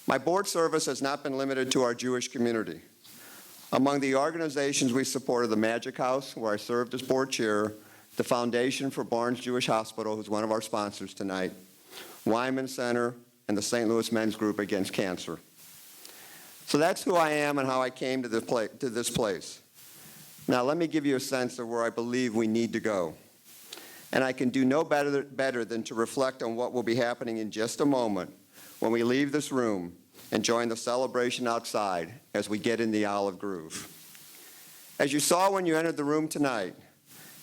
My board service has not been limited to our Jewish community. Among the organizations we support are the Magic House, where I served as board chair, the Foundation for Barnes Jewish Hospital, who's one of our sponsors tonight, Wyman Center, and the St. Louis Men's Group Against Cancer. So that's who I am and how I came to this place. Now let me give you a sense of where I believe we need to go. And I can do no better than to reflect on what will be happening in just a moment when we leave this room and join the celebration outside as we get in the olive grove. As you saw when you entered the room tonight,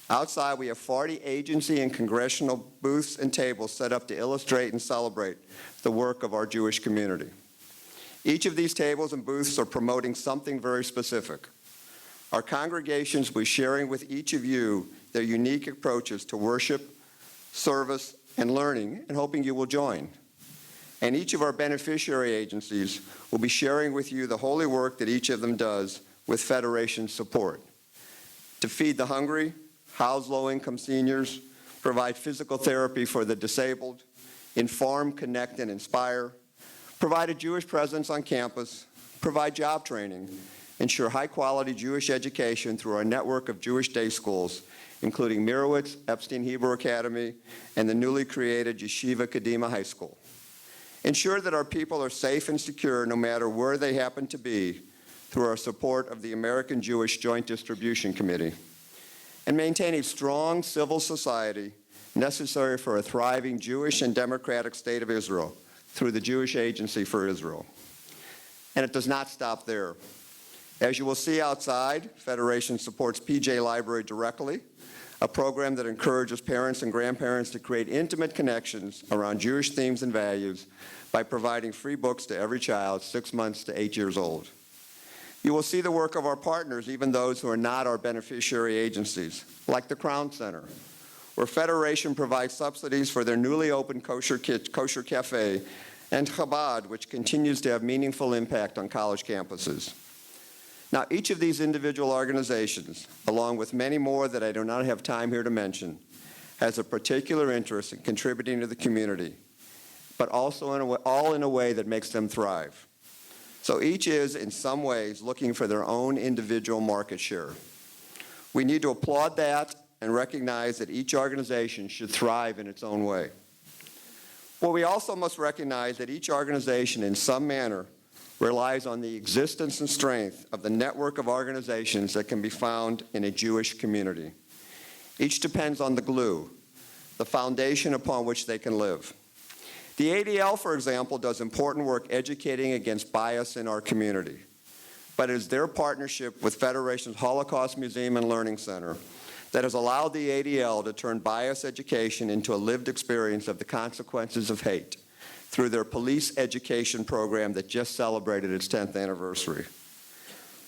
outside we have 40 agency and congressional booths and tables set up to illustrate and celebrate the work of our Jewish community. Each of these tables and booths are promoting something very specific. Our congregations will be sharing with each of you their unique approaches to worship, service, and learning, and hoping you will join. And each of our beneficiary agencies will be sharing with you the holy work that each of them does with Federation support. To feed the hungry, house low-income seniors, provide physical therapy for the disabled, inform, connect, and inspire, provide a Jewish presence on campus, provide job training, ensure high-quality Jewish education through our network of Jewish day schools, including Mirowitz, Epstein Hebrew Academy, and the newly created Yeshiva Kadima High School. Ensure that our people are safe and secure no matter where they happen to be through our support of the American Jewish Joint Distribution Committee. And maintain a strong civil society necessary for a thriving Jewish and democratic state of Israel through the Jewish Agency for Israel. And it does not stop there. As you will see outside, Federation supports PJ Library directly, a program that encourages parents and grandparents to create intimate connections around Jewish themes and values by providing free books to every child 6 months to 8 years old. You will see the work of our partners, even those who are not our beneficiary agencies, like the Crown Center, where Federation provides subsidies for their newly opened kosher cafe, and Chabad, which continues to have meaningful impact on college campuses. Now, each of these individual organizations, along with many more that I do not have time here to mention, has a particular interest in contributing to the community, but also all in a way that makes them thrive. So each is, in some ways, looking for their own individual market share. We need to applaud that and recognize that each organization should thrive in its own way. But we also must recognize that each organization, in some manner, relies on the existence and strength of the network of organizations that can be found in a Jewish community. Each depends on the glue, the foundation upon which they can live. The ADL, for example, does important work educating against bias in our community. But it is their partnership with Federation's Holocaust Museum and Learning Center that has allowed the ADL to turn bias education into a lived experience of the consequences of hate through their police education program that just celebrated its 10th anniversary.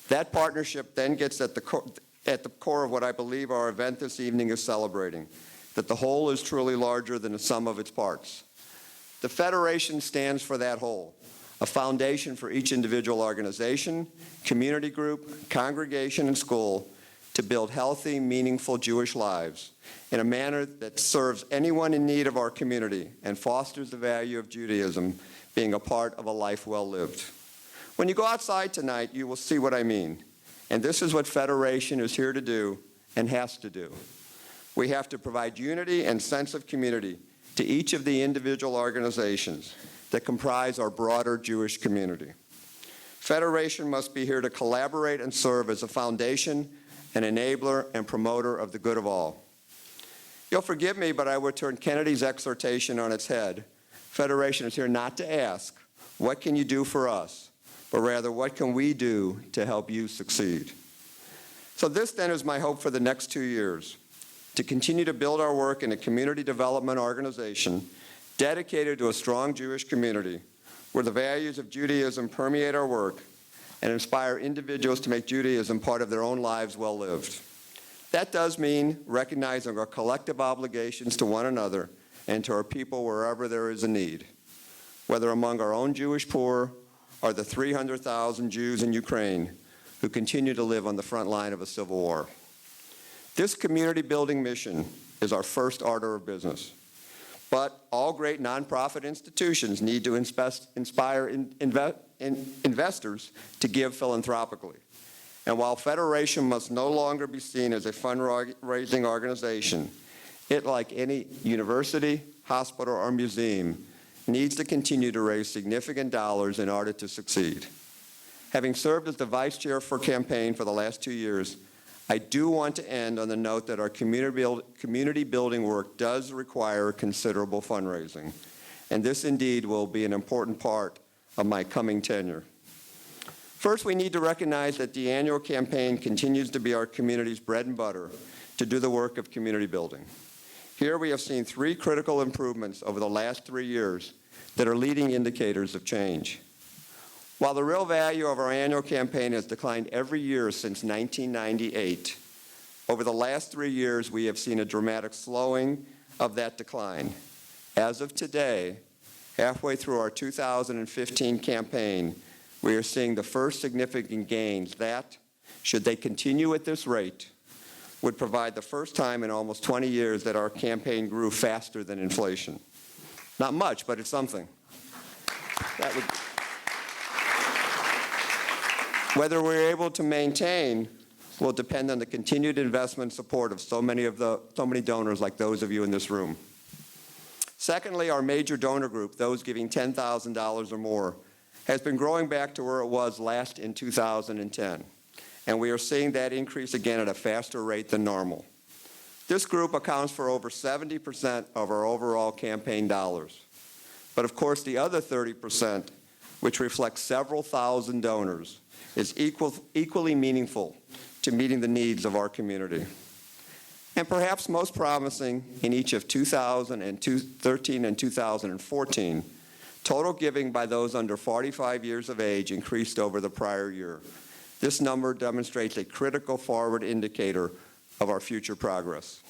That partnership then gets at the core of what I believe our event this evening is celebrating, that the whole is truly larger than the sum of its parts. The Federation stands for that whole, a foundation for each individual organization, community group, congregation, and school to build healthy, meaningful Jewish lives in a manner that serves anyone in need of our community and fosters the value of Judaism being a part of a life well lived. When you go outside tonight, you will see what I mean. And this is what Federation is here to do and has to do. We have to provide unity and sense of community to each of the individual organizations that comprise our broader Jewish community. Federation must be here to collaborate and serve as a foundation, an enabler, and promoter of the good of all. You'll forgive me, but I would turn Kennedy's exhortation on its head. Federation is here not to ask, what can you do for us, but rather, what can we do to help you succeed? So this then is my hope for the next 2 years, to continue to build our work in a community development organization dedicated to a strong Jewish community where the values of Judaism permeate our work and inspire individuals to make Judaism part of their own lives well lived. That does mean recognizing our collective obligations to one another and to our people wherever there is a need, whether among our own Jewish poor or the 300,000 Jews in Ukraine who continue to live on the front line of a civil war. This community building mission is our first order of business. But all great nonprofit institutions need to inspire investors to give philanthropically. And while Federation must no longer be seen as a fundraising organization, it, like any university, hospital, or museum, needs to continue to raise significant dollars in order to succeed. Having served as the vice chair for campaign for the last 2 years, I do want to end on the note that our community building work does require considerable fundraising, and this indeed will be an important part of my coming tenure. First, we need to recognize that the annual campaign continues to be our community's bread and butter to do the work of community building. Here we have seen 3 critical improvements over the last 3 years that are leading indicators of change. While the real value of our annual campaign has declined every year since 1998, over the last 3 years we have seen a dramatic slowing of that decline. As of today, halfway through our 2015 campaign, we are seeing the first significant gains that, should they continue at this rate, would provide the first time in almost 20 years that our campaign grew faster than inflation. Not much, but it's something. Whether we're able to maintain will depend on the continued investment and support of so many donors like those of you in this room. Secondly, our major donor group, those giving $10,000 or more, has been growing back to where it was last in 2010, and we are seeing that increase again at a faster rate than normal. This group accounts for over 70% of our overall campaign dollars. But of course, the other 30%, which reflects several thousand donors, is equally meaningful to meeting the needs of our community. And perhaps most promising, in each of 2013 and 2014, total giving by those under 45 years of age increased over the prior year. This number demonstrates a critical forward indicator of our future progress.